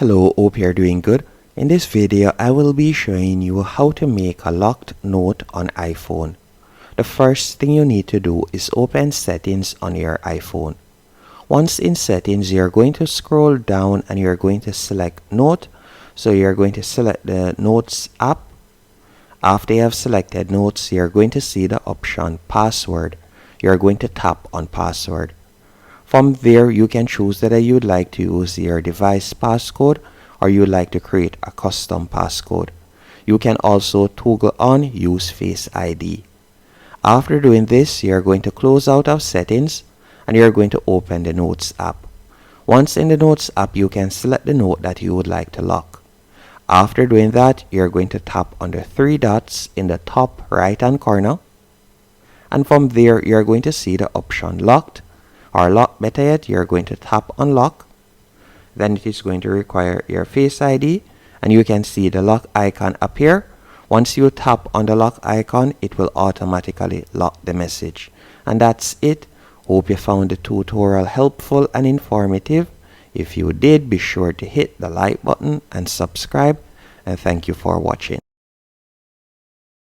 Hello, hope you're doing good. In this video, I will be showing you how to make a locked note on iPhone. The first thing you need to do is open settings on your iPhone. Once in settings, you're going to scroll down and you're going to select note. So you're going to select the notes app. After you have selected notes, you're going to see the option password. You're going to tap on password. From there, you can choose whether you would like to use your device passcode or you would like to create a custom passcode. You can also toggle on use Face ID. After doing this, you're going to close out of settings and you're going to open the Notes app. Once in the Notes app, you can select the note that you would like to lock. After doing that, you're going to tap on the three dots in the top right hand corner. And from there, you're going to see the option locked. Or lock, better yet, you're going to tap on lock. Then it is going to require your Face ID and you can see the lock icon appear. Once you tap on the lock icon, it will automatically lock the message. And that's it. Hope you found the tutorial helpful and informative. If you did, be sure to hit the like button and subscribe. And thank you for watching.